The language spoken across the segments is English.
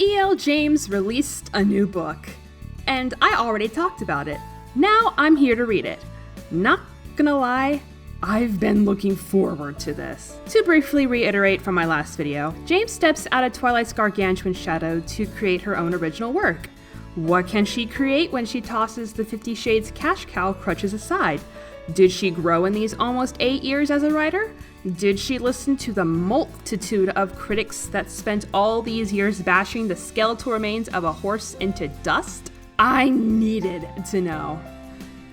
e.l.james released a new book, and I already talked about it. Now I'm here to read it. Not gonna lie, I've been looking forward to this. To briefly reiterate from my last video, James steps out of Twilight's gargantuan shadow to create her own original work. What can she create when she tosses the 50 Shades cash cow crutches aside? Did she grow in these almost 8 years as a writer? Did she listen to the multitude of critics that spent all these years bashing the skeletal remains of a horse into dust? I needed to know.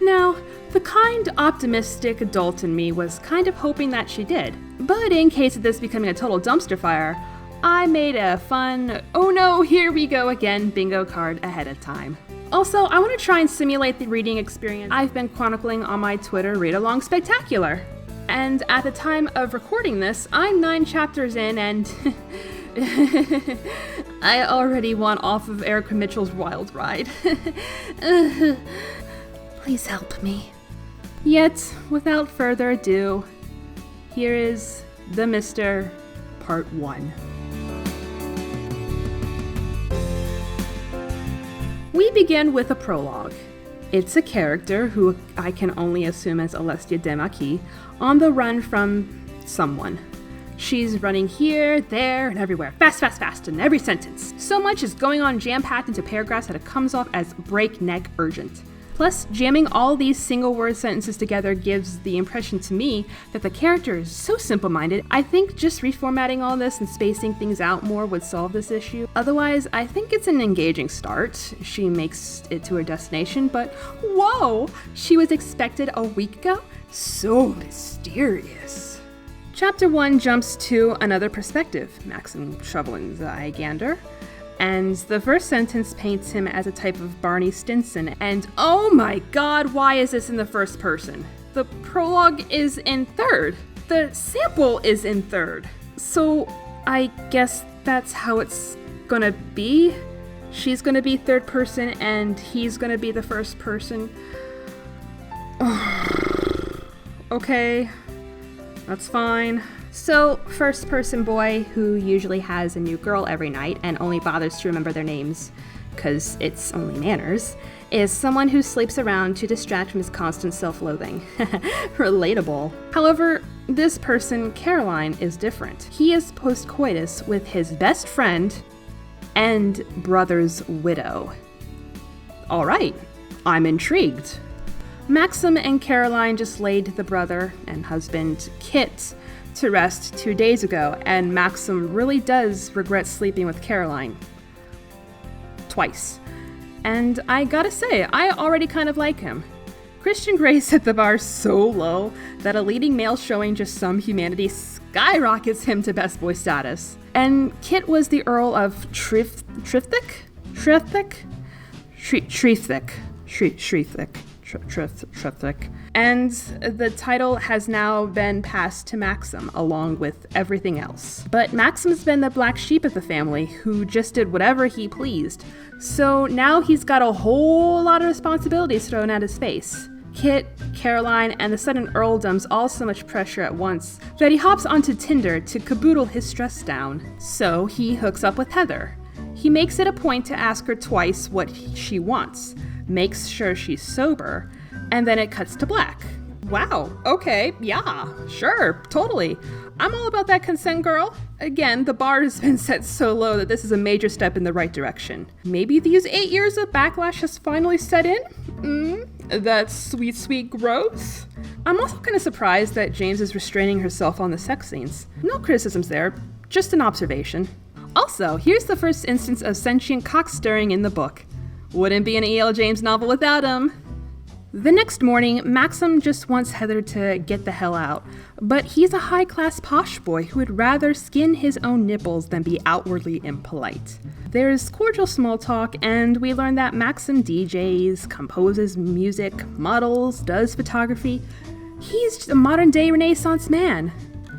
Now, the kind, optimistic adult in me was kind of hoping that she did. But in case of this becoming a total dumpster fire, I made a fun, oh no, here we go again bingo card ahead of time. Also, I want to try and simulate the reading experience I've been chronicling on my Twitter read-along spectacular. And at the time of recording this, I'm 9 chapters in and I already want off of Erica Mitchell's wild ride. Please help me. Yet, without further ado, here is The Mister Part 1. We begin with a prologue. It's a character, who I can only assume as Leticia, on the run from someone. She's running here, there, and everywhere. Fast, fast, fast in every sentence. So much is going on jam-packed into paragraphs that it comes off as breakneck urgent. Plus, jamming all these single-word sentences together gives the impression to me that the character is so simple-minded. I think just reformatting all this and spacing things out more would solve this issue. Otherwise, I think it's an engaging start. She makes it to her destination, but whoa! She was expected a week ago? So mysterious. Chapter 1 jumps to another perspective, Maxim shoveling Zygander. And the first sentence paints him as a type of Barney Stinson, and oh my god, why is this in the first person? The prologue is in third. The sample is in third. So I guess that's how it's gonna be? She's gonna be third person and he's gonna be the first person. Okay, that's fine. So, first-person boy who usually has a new girl every night and only bothers to remember their names, because it's only manners, is someone who sleeps around to distract from his constant self-loathing. Relatable. However, this person, Caroline, is different. He is post-coitus with his best friend and brother's widow. Alright, I'm intrigued. Maxim and Caroline just laid the brother and husband, Kit, to rest 2 days ago, and Maxim really does regret sleeping with Caroline. Twice. And I gotta say, I already kind of like him. Christian Grey set the bar so low that a leading male showing just some humanity skyrockets him to best boy status. And Kit was the Earl of Trifthwick? And the title has now been passed to Maxim, along with everything else. But Maxim's been the black sheep of the family, who just did whatever he pleased. So now he's got a whole lot of responsibilities thrown at his face. Kit, Caroline, and the sudden earldoms all so much pressure at once that he hops onto Tinder to caboodle his stress down. So he hooks up with Heather. He makes it a point to ask her twice what she wants, makes sure she's sober, and then it cuts to black. Wow, okay, yeah, sure, totally. I'm all about that consent, girl. Again, the bar has been set so low that this is a major step in the right direction. Maybe these 8 years of backlash has finally set in? That sweet, sweet growth? I'm also kind of surprised that James is restraining herself on the sex scenes. No criticisms there, just an observation. Also, here's the first instance of sentient cock stirring in the book. Wouldn't be an e.l.james novel without him. The next morning, Maxim just wants Heather to get the hell out, but he's a high-class posh boy who would rather skin his own nipples than be outwardly impolite. There's cordial small talk, and we learn that Maxim DJs, composes music, models, does photography. He's just a modern-day Renaissance man.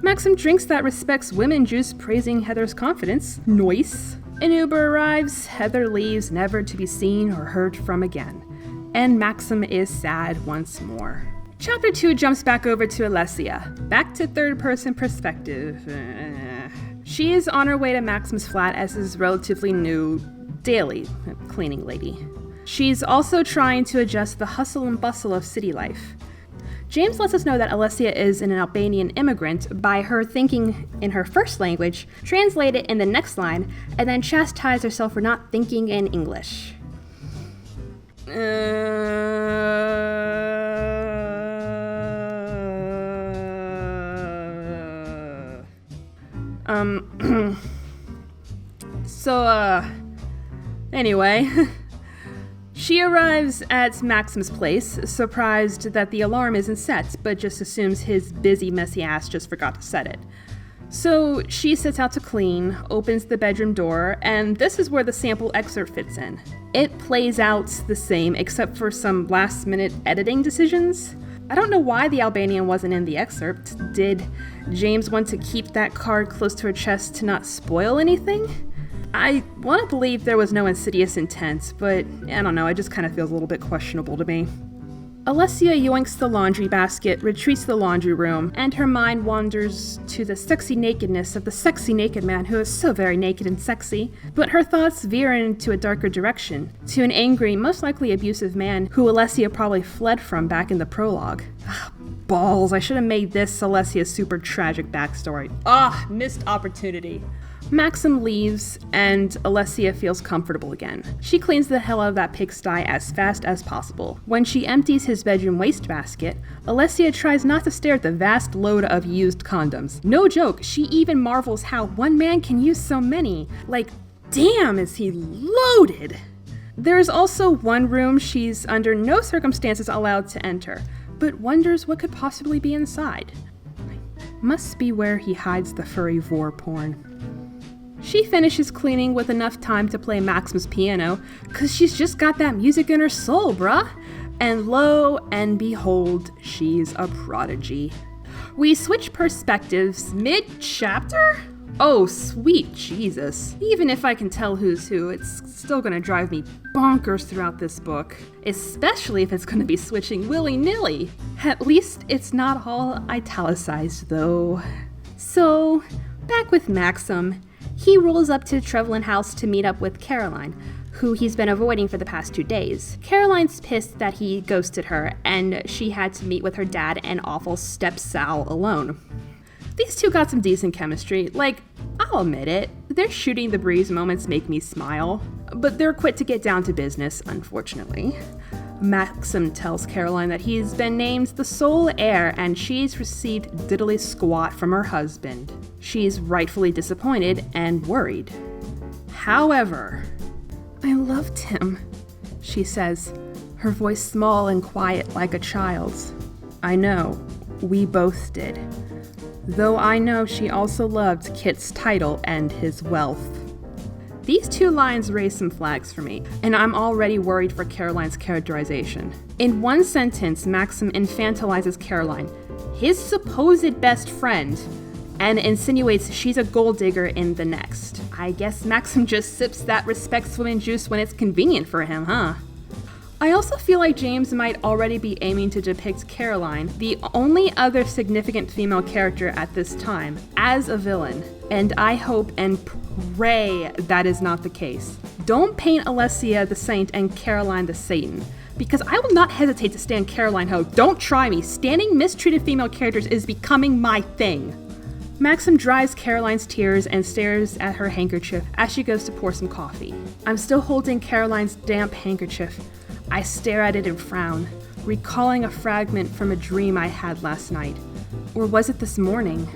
Maxim drinks that respects women juice, praising Heather's confidence. Nice. An Uber arrives, Heather leaves, never to be seen or heard from again. And Maxim is sad once more. Chapter 2 jumps back over to Leticia. Back to third-person perspective. She is on her way to Maxim's flat as his relatively new daily cleaning lady. She's also trying to adjust the hustle and bustle of city life. James lets us know that Leticia is an Albanian immigrant by her thinking in her first language, translate it in the next line, and then chastise herself for not thinking in English. Anyway, she arrives at Maxim's place, surprised that the alarm isn't set, but just assumes his busy, messy ass just forgot to set it. So she sets out to clean, opens the bedroom door, and this is where the sample excerpt fits in. It plays out the same, except for some last-minute editing decisions. I don't know why the Albanian wasn't in the excerpt. Did James want to keep that card close to her chest to not spoil anything? I want to believe there was no insidious intent, but I don't know, it just kind of feels a little bit questionable to me. Leticia yoinks the laundry basket, retreats to the laundry room, and her mind wanders to the sexy nakedness of the sexy naked man who is so very naked and sexy. But her thoughts veer into a darker direction, to an angry, most likely abusive man who Leticia probably fled from back in the prologue. Balls, I should have made this Leticia's super tragic backstory. Missed opportunity. Maxim leaves, and Leticia feels comfortable again. She cleans the hell out of that pigsty as fast as possible. When she empties his bedroom wastebasket, Leticia tries not to stare at the vast load of used condoms. No joke, she even marvels how one man can use so many. Like, damn, is he loaded! There's also one room she's under no circumstances allowed to enter, but wonders what could possibly be inside. Must be where he hides the furry vor porn. She finishes cleaning with enough time to play Maxim's piano, cause she's just got that music in her soul, bruh. And lo and behold, she's a prodigy. We switch perspectives mid-chapter? Oh, sweet Jesus. Even if I can tell who's who, it's still gonna drive me bonkers throughout this book. Especially if it's gonna be switching willy-nilly. At least it's not all italicized, though. So, back with Maxim. He rolls up to Trevelyan House to meet up with Caroline, who he's been avoiding for the past 2 days. Caroline's pissed that he ghosted her, and she had to meet with her dad and awful step Sal alone. These two got some decent chemistry. Like, I'll admit it, their shooting the breeze moments make me smile, but they're quick to get down to business, unfortunately. Maxim tells Caroline that he's been named the sole heir and she's received diddly squat from her husband. She's rightfully disappointed and worried. However, I loved him, she says, her voice small and quiet like a child's. I know, we both did. Though I know she also loved Kit's title and his wealth. These two lines raise some flags for me, and I'm already worried for Caroline's characterization. In one sentence, Maxim infantilizes Caroline, his supposed best friend, and insinuates she's a gold digger in the next. I guess Maxim just sips that respects women juice when it's convenient for him, huh? I also feel like James might already be aiming to depict Caroline, the only other significant female character at this time, as a villain. And I hope and pray that is not the case. Don't paint Leticia the saint and Caroline the Satan, because I will not hesitate to stand Caroline ho. Don't try me. Standing mistreated female characters is becoming my thing. Maxim dries Caroline's tears and stares at her handkerchief as she goes to pour some coffee. I'm still holding Caroline's damp handkerchief. I stare at it and frown, recalling a fragment from a dream I had last night. Or was it this morning?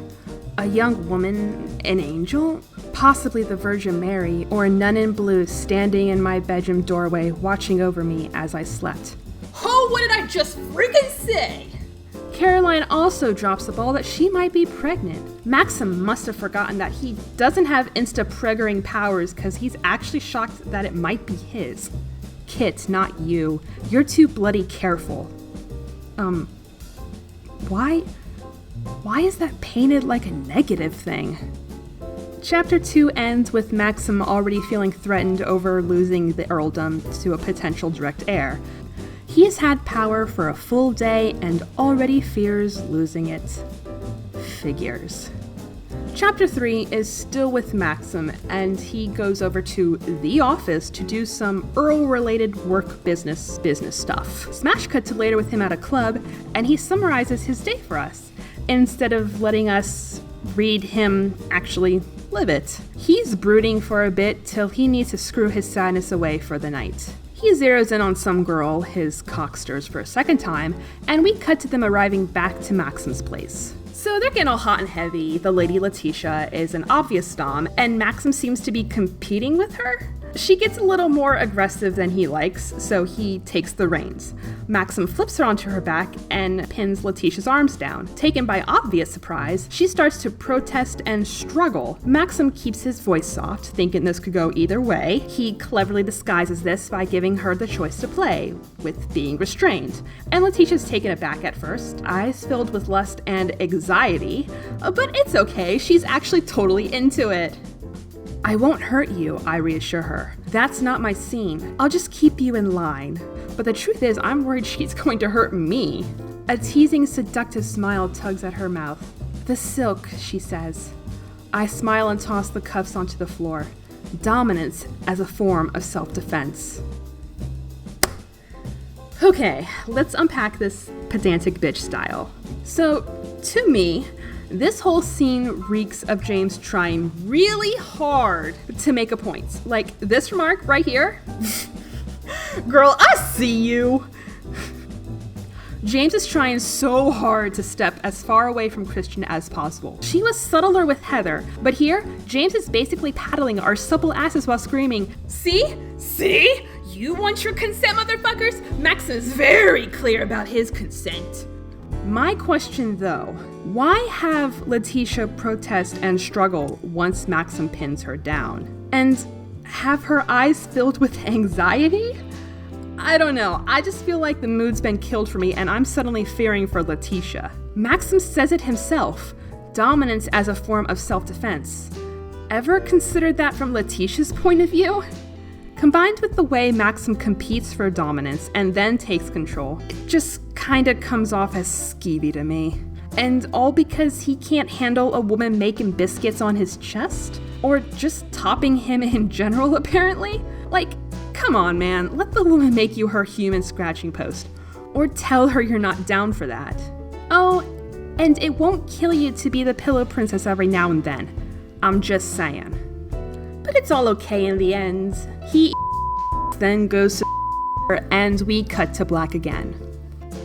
A young woman, an angel? Possibly the Virgin Mary, or a nun in blue standing in my bedroom doorway watching over me as I slept. Oh, what did I just freaking say? Caroline also drops the ball that she might be pregnant. Maxim must have forgotten that he doesn't have insta-preggering powers because he's actually shocked that it might be his. Kit, not you. You're too bloody careful. Why is that painted like a negative thing? Chapter 2 ends with Maxim already feeling threatened over losing the earldom to a potential direct heir. He has had power for a full day and already fears losing it. Figures. Chapter 3 is still with Maxim, and he goes over to the office to do some Earl-related work business stuff. Smash cut to later with him at a club, and he summarizes his day for us, instead of letting us read him actually live it. He's brooding for a bit till he needs to screw his sadness away for the night. He zeroes in on some girl, his cock stirs for a second time, and we cut to them arriving back to Maxim's place. So they're getting all hot and heavy. The lady Leticia is an obvious dom, and Maxim seems to be competing with her. She gets a little more aggressive than he likes, so he takes the reins. Maxim flips her onto her back and pins Leticia's arms down. Taken by obvious surprise, she starts to protest and struggle. Maxim keeps his voice soft, thinking this could go either way. He cleverly disguises this by giving her the choice to play, with being restrained. And Leticia's taken aback at first, eyes filled with lust and anxiety, but it's okay, she's actually totally into it. I won't hurt you, I reassure her. That's not my scene. I'll just keep you in line. But the truth is, I'm worried she's going to hurt me. A teasing, seductive smile tugs at her mouth. The silk, she says. I smile and toss the cuffs onto the floor. Dominance as a form of self-defense. Okay, let's unpack this pedantic bitch style. So, to me, this whole scene reeks of James trying really hard to make a point. Like this remark right here. Girl, I see you. James is trying so hard to step as far away from Christian as possible. She was subtler with Heather, but here, James is basically paddling our supple asses while screaming, See? See? You want your consent, motherfuckers? Maxim is very clear about his consent. My question though, why have Leticia protest and struggle once Maxim pins her down? And have her eyes filled with anxiety? I don't know, I just feel like the mood's been killed for me and I'm suddenly fearing for Leticia. Maxim says it himself, dominance as a form of self-defense. Ever considered that from Leticia's point of view? Combined with the way Maxim competes for dominance and then takes control, it just kinda comes off as skeevy to me. And all because he can't handle a woman making biscuits on his chest? Or just topping him in general, apparently? Like, come on, man, let the woman make you her human scratching post. Or tell her you're not down for that. Oh, and it won't kill you to be the pillow princess every now and then. I'm just saying. But it's all okay in the end. He then goes to and we cut to black again.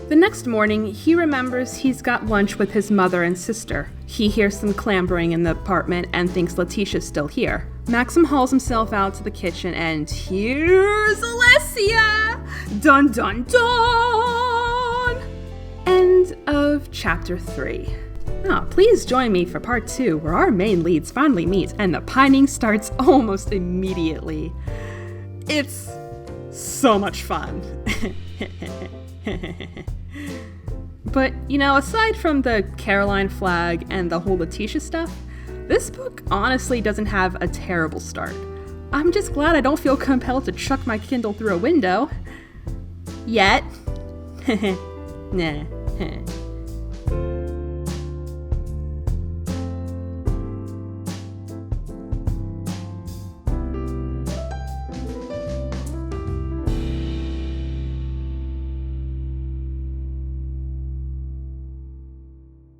The next morning, he remembers he's got lunch with his mother and sister. He hears some clambering in the apartment and thinks Leticia's still here. Maxim hauls himself out to the kitchen and here's Alessia! Dun dun dun! End of chapter 3. Now, please join me for part 2, where our main leads finally meet and the pining starts almost immediately. It's so much fun. But, aside from the Caroline flag and the whole Leticia stuff, this book honestly doesn't have a terrible start. I'm just glad I don't feel compelled to chuck my Kindle through a window. Yet. Nah.